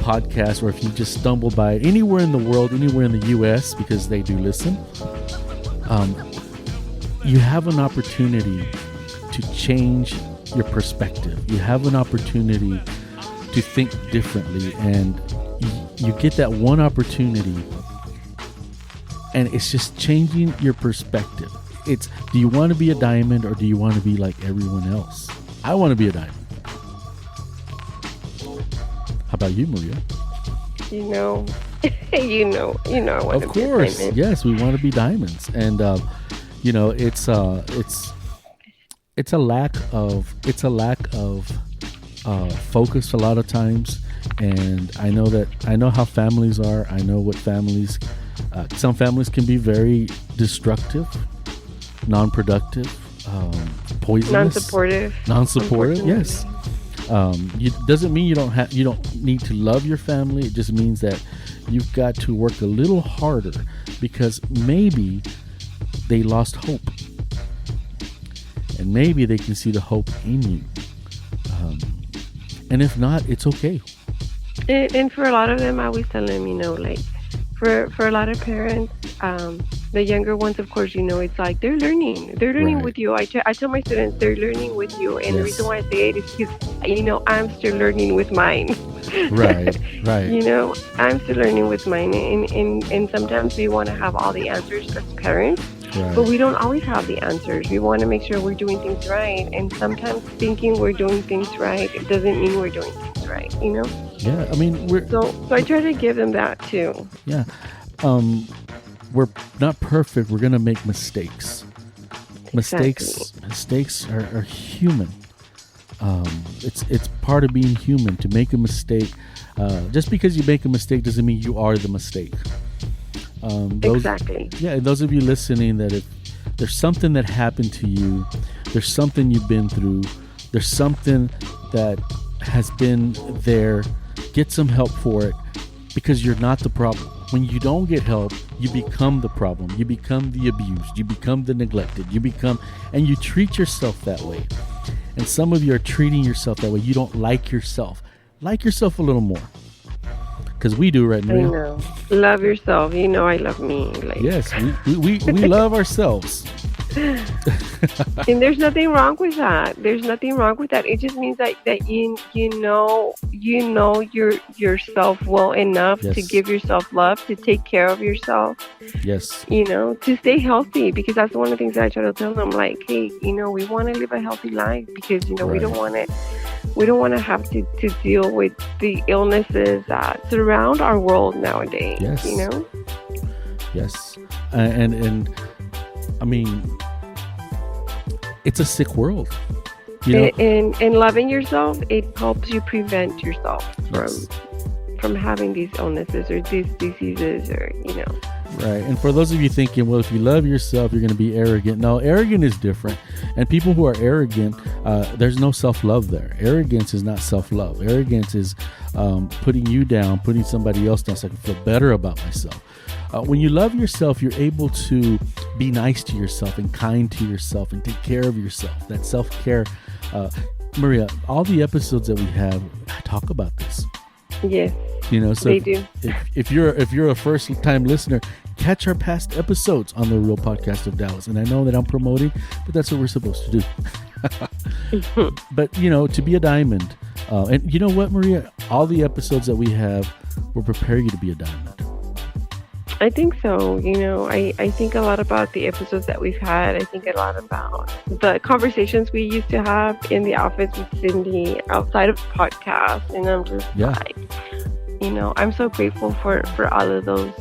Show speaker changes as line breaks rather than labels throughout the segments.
podcast, or if you just stumble by it anywhere in the world, anywhere in the U.S., because they do listen, you have an opportunity to change your perspective. You have an opportunity to think differently, and you get that one opportunity, and it's just changing your perspective. It's, do you want to be a diamond, or do you want to be like everyone else? I want to be a diamond. How about you, Maria?
You know, I want
Of
to be a
course,
diamond.
yes, we want to be diamonds, and it's a lack of focus a lot of times, and I know how families are. I know what families. Some families can be very destructive, non-productive, poisonous, non-supportive. Yes. Doesn't mean you don't need to love your family. It just means that you've got to work a little harder, because maybe they lost hope, and maybe they can see the hope in you. And if not, it's okay.
And for a lot of them, I always tell them, like, for a lot of parents, the younger ones, of course, it's like they're learning
Right.
with you. I tell my students they're learning with you, and the
Yes.
reason why I say it is because I'm still learning with mine.
Right.
I'm still learning with mine, and sometimes we want to have all the answers as parents,
Right.
but we don't always have the answers. We want to make sure we're doing things right, and sometimes thinking we're doing things right, it doesn't mean we're doing things right.
Yeah. I mean,
So I try to give them that too.
yeah. We're not perfect. We're gonna make mistakes. Mistakes are human. It's part of being human to make a mistake. Just because you make a mistake doesn't mean you are the mistake.
Exactly.
Yeah, and those of you listening, that if there's something that happened to you, there's something you've been through, there's something that has been there, get some help for it, because you're not the problem. When you don't get help, you become the problem. You become the abused. You become the neglected. And you treat yourself that way. And some of you are treating yourself that way. You don't like yourself. Like yourself a little more. Because we do, right,
I
Maria?
know. Love yourself. I love me. Like,
Yes, we love ourselves.
and there's nothing wrong with that. There's nothing wrong with that. It just means that you know yourself well enough
Yes.
to give yourself love, to take care of yourself,
Yes.
to stay healthy, because that's one of the things that I try to tell them, like, hey, we want to live a healthy life, because we
Right.
don't want to have to deal with the illnesses that surround our world nowadays.
Yes. Yes. And I mean, it's a sick world.
And loving yourself, it helps you prevent yourself
Yes.
from having these illnesses or these diseases, or
Right. And for those of you thinking, well, if you love yourself, you're going to be arrogant. No, arrogant is different. And people who are arrogant, there's no self-love there. Arrogance is not self-love. Arrogance is putting you down, putting somebody else down so I can feel better about myself. When you love yourself, you're able to be nice to yourself and kind to yourself and take care of yourself. That self-care. Maria, all the episodes that we have talk about this.
yes,
So
they do.
if you're a first time listener, catch our past episodes on the Real Podcast of Dallas. And I know that I'm promoting, but that's what we're supposed to do. But to be a diamond, and you know what, Maria, all the episodes that we have will prepare you to be a diamond.
I think so. I think a lot about the episodes that we've had. I think a lot about the conversations we used to have in the office with Cindy outside of the podcast. And I'm just like, I'm so grateful for all of those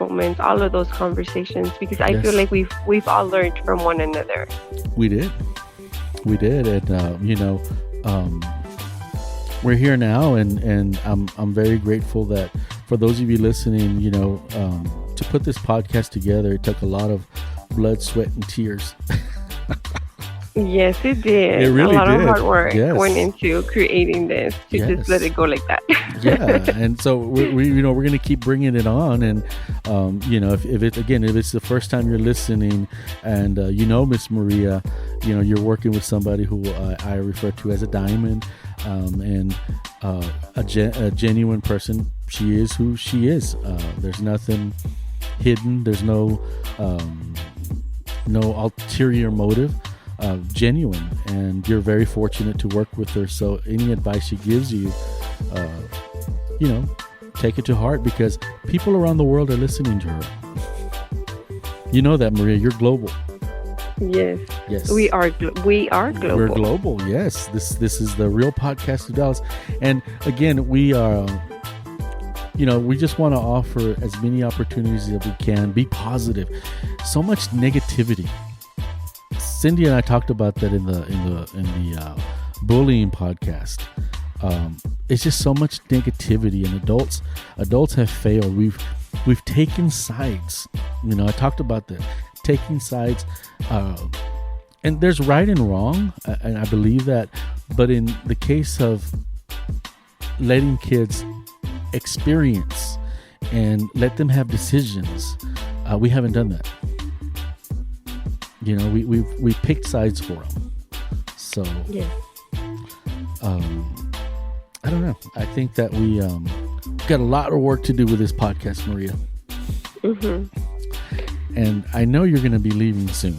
moments, all of those conversations, because I feel like we've all learned from one another.
We did. And, we're here now, and I'm very grateful that for those of you listening, to put this podcast together, it took a lot of blood, sweat, and tears.
Yes, it did.
It really
a lot
did.
of hard work
Yes.
went into creating this to
Yes.
just let it go like that.
Yeah, and so we're going to keep bringing it on, and if it's the first time you're listening, and Miss Maria, you're working with somebody who I refer to as a diamond. and a genuine person. She is who she is. There's nothing hidden. There's no ulterior motive. Genuine, and you're very fortunate to work with her. So any advice she gives you, take it to heart, because people around the world are listening to her. You know that, Maria. You're global.
Yes. We are global.
We're global. Yes. This is the Real Podcast of Dallas, and again, we are. We just want to offer as many opportunities as we can. Be positive. So much negativity. Cindy and I talked about that in the bullying podcast. It's just so much negativity, and adults have failed. We've taken sides. I talked about that, taking sides, and there's right and wrong, and I believe that. But in the case of letting kids experience and let them have decisions, we haven't done that. We picked sides for them. So
yeah.
I don't know. I think that we got a lot of work to do with this podcast, Maria.
Mm-hmm.
And I know you're going to be leaving soon.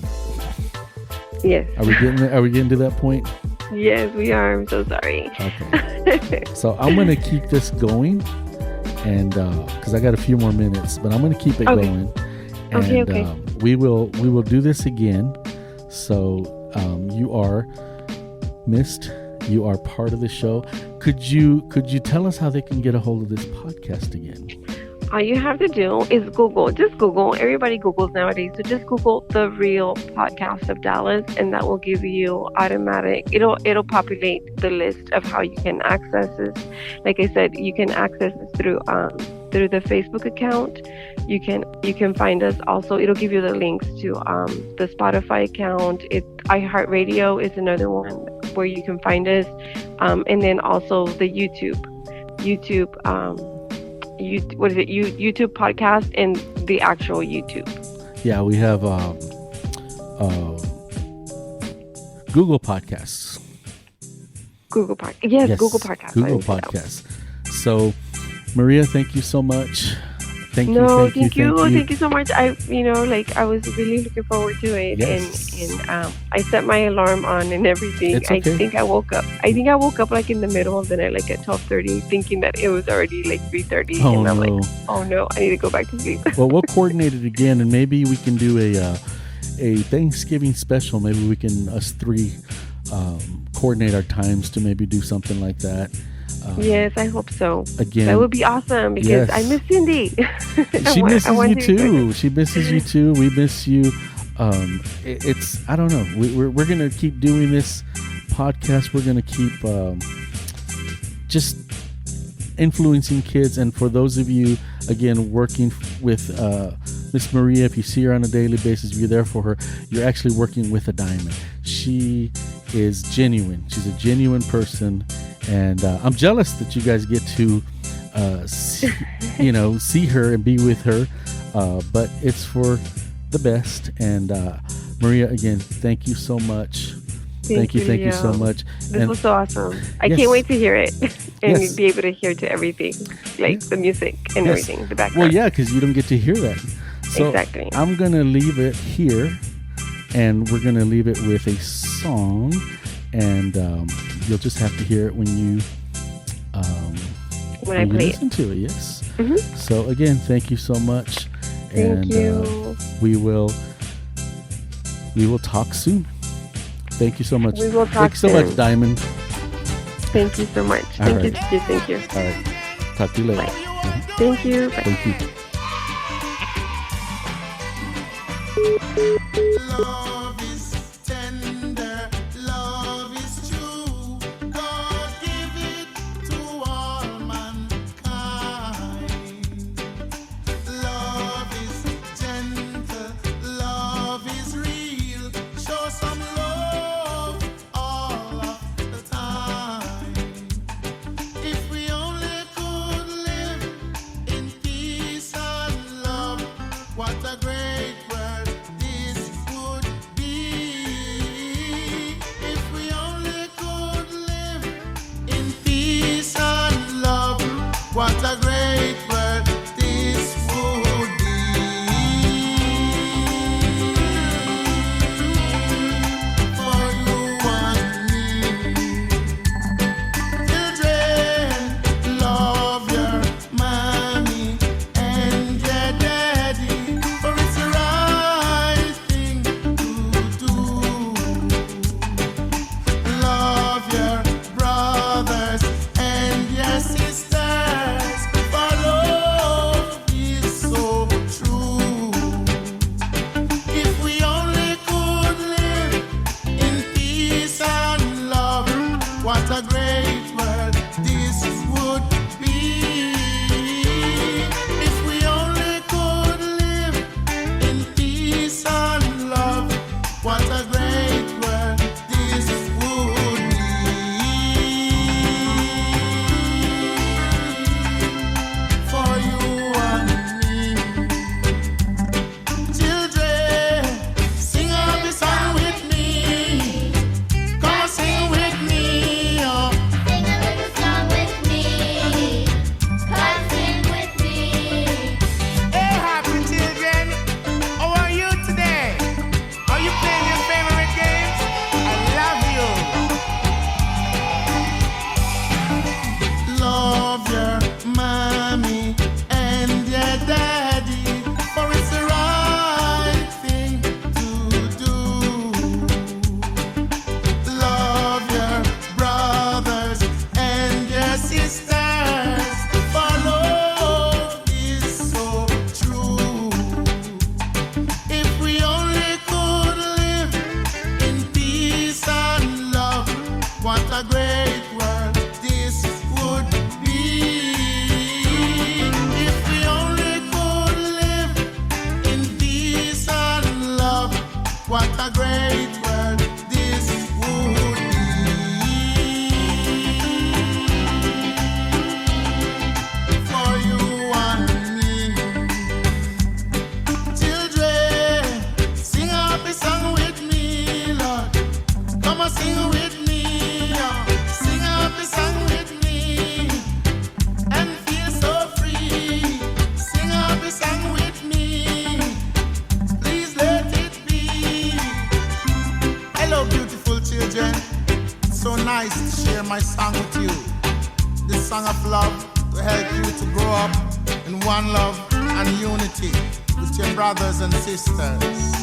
Yes.
Are we getting to that point?
Yes, we are. I'm so sorry.
Okay. So I'm going to keep this going, and because I got a few more minutes, but I'm going to keep it going. And,
okay.
We will do this again. So you are missed. You are part of the show. Could you tell us how they can get a hold of this podcast again?
All you have to do is Google. Just Google. Everybody Googles nowadays. So just Google The Real Podcast of Dallas, and that will give you automatic. It'll populate the list of how you can access this. Like I said, you can access this through the Facebook account. You can find us also. It'll give you the links to the Spotify account. iHeartRadio is another one where you can find us, and then also the YouTube, YouTube podcast and the actual YouTube.
Yeah, we have Google Podcasts.
Google Podcast. Yes, Google Podcasts.
Google Podcasts. So, Maria, thank you so much. Thank you so much. I was really looking forward to it. Yes.
And I set my alarm on and everything.
It's okay.
I think I woke up like in the middle of the night, like at 12:30, thinking that it was already like 3:30.
Oh,
and I'm
no.
like, oh no, I need to go back to sleep.
Well, we'll coordinate it again, and maybe we can do a Thanksgiving special. Maybe we can, us three, coordinate our times to maybe do something like that.
Yes, I hope so.
Again,
that would be awesome, because I miss Cindy.
She misses you too. She misses you too. We miss you. It's I don't know. We're gonna keep doing this podcast. We're gonna keep just influencing kids. And for those of you, again, working with Miss Maria, if you see her on a daily basis, if you're there for her, you're actually working with a diamond. She is genuine. She's a genuine person. And I'm jealous that you guys get to, see her and be with her. But it's for the best. And Maria, again, thank you so much. Thank you so much.
This was so awesome. I can't wait to hear it and be able to hear to everything, like the music and everything, the background.
Well, yeah, because you don't get to hear that. So
exactly.
I'm going to leave it here, and we're going to leave it with a song. And you'll just have to hear it when you
I play
listen to it. Yes.
Mm-hmm.
So again, thank you so much.
Thank you.
We will talk soon. Thank you so much.
We will talk
Thanks so much, Diamond.
Thank you so much. Thank you. Thank you.
All right. Talk to you later.
Bye. Thank you. Bye.
Thank you.
Love is tender, love is true. God give it to all mankind. Love is gentle, love is real. Show some love all of the time. If we only could live in peace and love, what a great world this would What a great world this would be for you and me. Children, love your mommy and your daddy, for it's the right thing to do. Love your brothers and your sisters, for love is so true. If we only could live in peace and love, what a great world this would be. If we only could live in peace and love, what a great world this would be for you and me. Children, sing a happy song with me. Come on, sing with me. Oh.
Sing a little song with me. Come sing with me.
Hey, happy children, how are you today? Are you playing your favorite games? I love you. Love your mommy and your daddy, for it's the right thing to do. Love your brothers and your sisters, for love is so true. If we only could live in peace and love, what a great world this would be. If we only could live in peace and love, what a great world this would be for you and me. Children, sing a happy song with me, Lord. Come on, sing with me. Oh. Sing a happy song with me and feel so free. Sing a happy song with me. Please let it be. Hello, beautiful children. It's so nice to share my song with you. This song of love to help you to grow up in one love and unity with your brothers and sisters.